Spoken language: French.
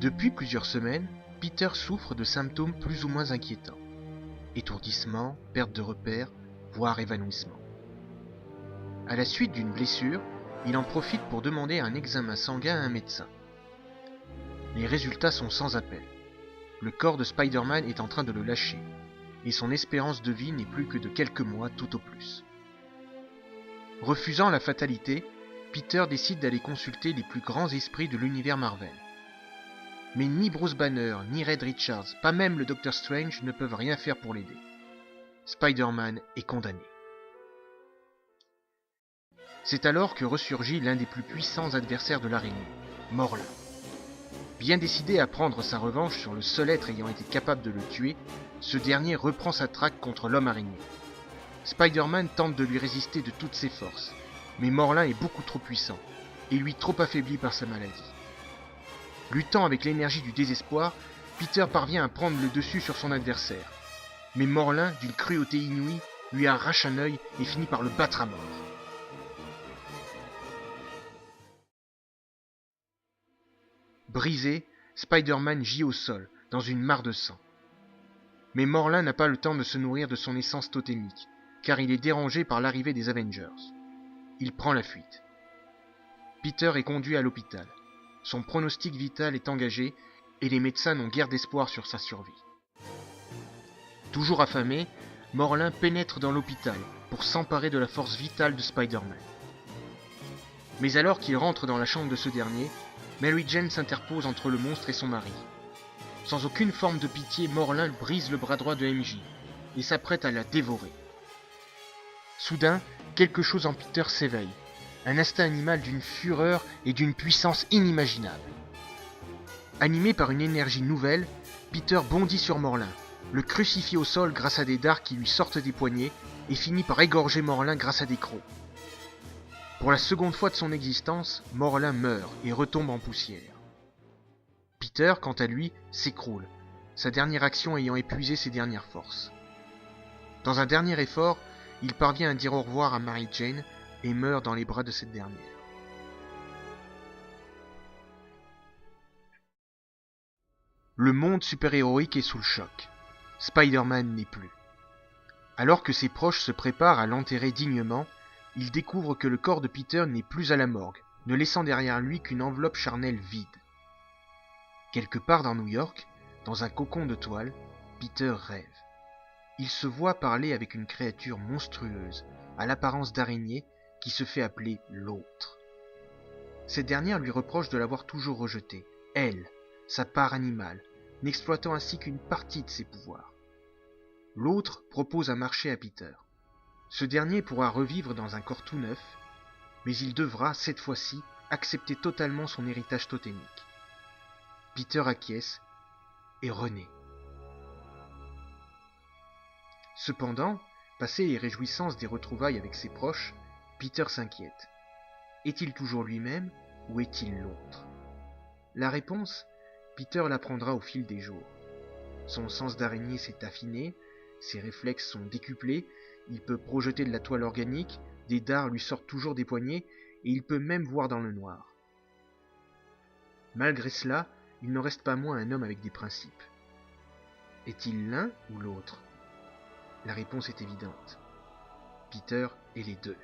Depuis plusieurs semaines, Peter souffre de symptômes plus ou moins inquiétants. Étourdissement, perte de repères, voire évanouissement. À la suite d'une blessure, il en profite pour demander un examen sanguin à un médecin. Les résultats sont sans appel. Le corps de Spider-Man est en train de le lâcher, et son espérance de vie n'est plus que de quelques mois tout au plus. Refusant la fatalité, Peter décide d'aller consulter les plus grands esprits de l'univers Marvel. Mais ni Bruce Banner, ni Reed Richards, pas même le Docteur Strange ne peuvent rien faire pour l'aider. Spider-Man est condamné. C'est alors que ressurgit l'un des plus puissants adversaires de l'araignée, Morlun. Bien décidé à prendre sa revanche sur le seul être ayant été capable de le tuer, ce dernier reprend sa traque contre l'homme araignée. Spider-Man tente de lui résister de toutes ses forces, mais Morlun est beaucoup trop puissant, et lui trop affaibli par sa maladie. Luttant avec l'énergie du désespoir, Peter parvient à prendre le dessus sur son adversaire. Mais Morlun, d'une cruauté inouïe, lui arrache un œil et finit par le battre à mort. Brisé, Spider-Man gît au sol, dans une mare de sang. Mais Morlun n'a pas le temps de se nourrir de son essence totémique, car il est dérangé par l'arrivée des Avengers. Il prend la fuite. Peter est conduit à l'hôpital. Son pronostic vital est engagé et les médecins n'ont guère d'espoir sur sa survie. Toujours affamé, Morlun pénètre dans l'hôpital pour s'emparer de la force vitale de Spider-Man. Mais alors qu'il rentre dans la chambre de ce dernier, Mary Jane s'interpose entre le monstre et son mari. Sans aucune forme de pitié, Morlun brise le bras droit de MJ et s'apprête à la dévorer. Soudain, quelque chose en Peter s'éveille. Un instinct animal d'une fureur et d'une puissance inimaginable. Animé par une énergie nouvelle, Peter bondit sur Morlun, le crucifie au sol grâce à des dards qui lui sortent des poignets et finit par égorger Morlun grâce à des crocs. Pour la seconde fois de son existence, Morlun meurt et retombe en poussière. Peter, quant à lui, s'écroule, sa dernière action ayant épuisé ses dernières forces. Dans un dernier effort, il parvient à dire au revoir à Mary Jane et meurt dans les bras de cette dernière. Le monde super-héroïque est sous le choc. Spider-Man n'est plus. Alors que ses proches se préparent à l'enterrer dignement, il découvre que le corps de Peter n'est plus à la morgue, ne laissant derrière lui qu'une enveloppe charnelle vide. Quelque part dans New York, dans un cocon de toile, Peter rêve. Il se voit parler avec une créature monstrueuse, à l'apparence d'araignée, qui se fait appeler l'autre. Cette dernière lui reproche de l'avoir toujours rejeté, elle, sa part animale, n'exploitant ainsi qu'une partie de ses pouvoirs. L'autre propose un marché à Peter. Ce dernier pourra revivre dans un corps tout neuf, mais il devra, cette fois-ci, accepter totalement son héritage totémique. Peter acquiesce et renaît. Cependant, passé les réjouissances des retrouvailles avec ses proches, Peter s'inquiète. Est-il toujours lui-même ou est-il l'autre ? La réponse, Peter l'apprendra au fil des jours. Son sens d'araignée s'est affiné, ses réflexes sont décuplés, il peut projeter de la toile organique, des dards lui sortent toujours des poignets, et il peut même voir dans le noir. Malgré cela, il n'en reste pas moins un homme avec des principes. Est-il l'un ou l'autre ? La réponse est évidente. Peter est les deux.